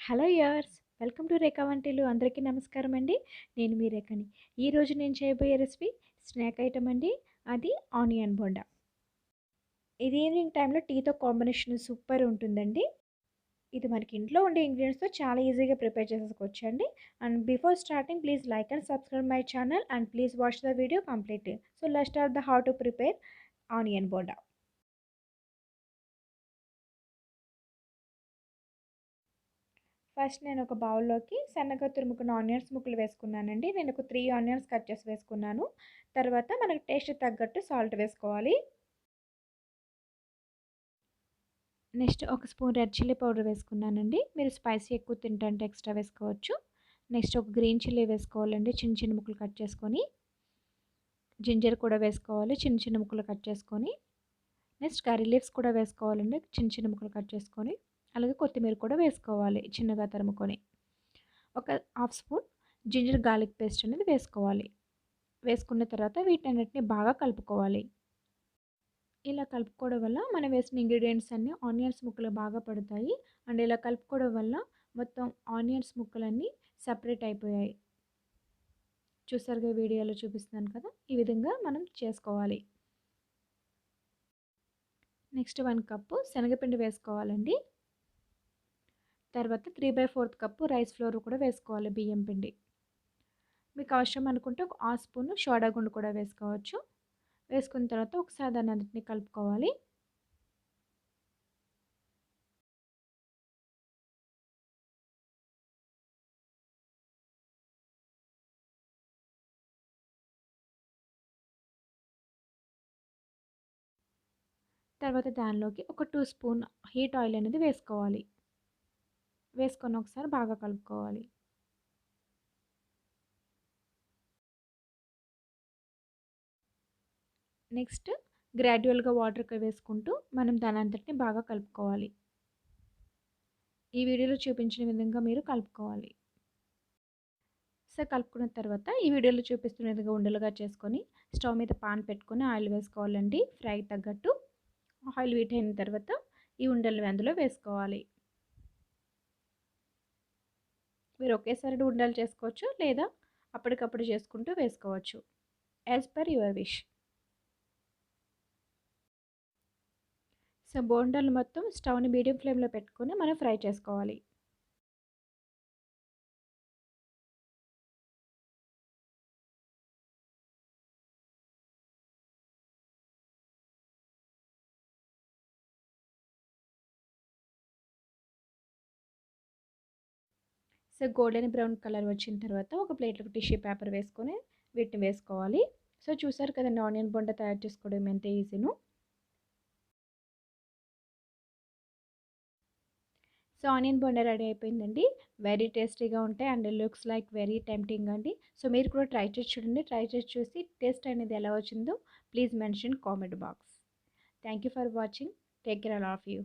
Hello yards welcome to రేఖా వంటలు. అందరికీ నమస్కారం అండి. నేను మీ రేఖని. ఈరోజు నేను చేయబోయే రెసిపీ స్నాక్ ఐటమ్ అండి. అది ఆనియన్ బోండా. ఇది ఈవినింగ్ టైంలో టీతో కాంబినేషన్ సూపర్ ఉంటుందండి. ఇది మనకి ఇంట్లో ఉండే ఇంగ్రీడియంట్స్తో చాలా ఈజీగా ప్రిపేర్ చేసేసుకోవచ్చు అండి. And before starting please like and subscribe my channel and please watch the video completely. So let's start the how to prepare onion bonda. First నేను ఒక బౌల్లోకి సన్నగా తురుముకున్న ఆనియన్స్ ముక్కలు వేసుకున్నానండి. నేను ఒక 3 ఆనియన్స్ కట్ చేసి వేసుకున్నాను. తర్వాత మనకు టేస్ట్ తగ్గట్టు సాల్ట్ వేసుకోవాలి. నెక్స్ట్ ఒక స్పూన్ రెడ్ చిల్లీ పౌడర్ వేసుకున్నానండి. మీరు స్పైసీ ఎక్కువ తింటే ఎక్స్ట్రా వేసుకోవచ్చు. నెక్స్ట్ ఒక గ్రీన్ చిల్లీ వేసుకోవాలండి, చిన్న చిన్న ముక్కలు కట్ చేసుకొని. జింజర్ కూడా వేసుకోవాలి, చిన్న చిన్న ముక్కలు కట్ చేసుకొని. నెక్స్ట్ కర్రీ లీవ్స్ కూడా వేసుకోవాలండి, చిన్న చిన్న ముక్కలు కట్ చేసుకొని. అలాగే కొత్తిమీర కూడా వేసుకోవాలి చిన్నగా తరుముకొని. ఒక half spoon ginger garlic paste అనేది వేసుకోవాలి. వేసుకున్న తర్వాత వీటన్నిటిని బాగా కలుపుకోవాలి. ఇలా కలుపుకోవడం వల్ల మనం వేసిన ఇంగ్రీడియంట్స్ అన్నీ ఆనియన్స్ ముక్కలు బాగా పడతాయి. అండ్ ఇలా కలుపుకోవడం వల్ల మొత్తం ఆనియన్స్ ముక్కలన్నీ సపరేట్ అయిపోయాయి. చూసారుగా వీడియోలో చూపిస్తున్నాను కదా, ఈ విధంగా మనం చేసుకోవాలి. నెక్స్ట్ 1 కప్పు శనగపిండి వేసుకోవాలండి. తర్వాత 3/4 కప్పు రైస్ ఫ్లోర్ కూడా వేసుకోవాలి, బియ్యం పిండి. మీకు అవసరం అనుకుంటే ఒక హాఫ్ స్పూన్ సోడా గుండు కూడా వేసుకోవచ్చు. వేసుకున్న తర్వాత ఒకసారి దాన్ని అన్నిటిని కలుపుకోవాలి. తర్వాత దానిలోకి ఒక 2 స్పూన్ హీట్ ఆయిల్ అనేది వేసుకోవాలి. వేసుకొని ఒకసారి బాగా కలుపుకోవాలి. నెక్స్ట్ గ్రాడ్యువల్గా వాటర్ వేసుకుంటూ మనం దాని అంతటిని బాగా కలుపుకోవాలి. ఈ వీడియోలో చూపించిన విధంగా మీరు కలుపుకోవాలి. సో కలుపుకున్న తర్వాత ఈ వీడియోలో చూపిస్తున్న విధంగా ఉండలుగా చేసుకొని స్టవ్ మీద పాన్ పెట్టుకొని ఆయిల్ వేసుకోవాలండి. ఫ్రై తగ్గట్టు ఆయిల్ హీట్ అయిన తర్వాత ఈ ఉండలు అందులో వేసుకోవాలి. మీరు ఒకేసారి ఉండలు చేసుకోవచ్చు, లేదా అప్పటికప్పుడు చేసుకుంటూ వేసుకోవచ్చు, as per your wish. So బోండాలు మొత్తం స్టవ్ని మీడియం ఫ్లేమ్లో పెట్టుకొని మనం ఫ్రై చేసుకోవాలి. సో గోల్డెన్ బ్రౌన్ కలర్ వచ్చిన తర్వాత ఒక ప్లేట్లోకి టిష్యూ పేపర్ వేసుకొని వీటిని వేసుకోవాలి. సో చూసారు కదండి, ఆనియన్ బోండా తయారు చేసుకోవడం ఎంత ఈజీనో. సో ఆనియన్ బోండా రెడీ అయిపోయిందండి. వెరీ టేస్టీగా ఉంటాయి and looks like very tempting అండి. సో మీరు కూడా ట్రై చేసి చూడండి. ట్రై చేసి చూసి టేస్ట్ అనేది ఎలా వచ్చిందో please mention comment box. Thank you for watching. Take care all of you.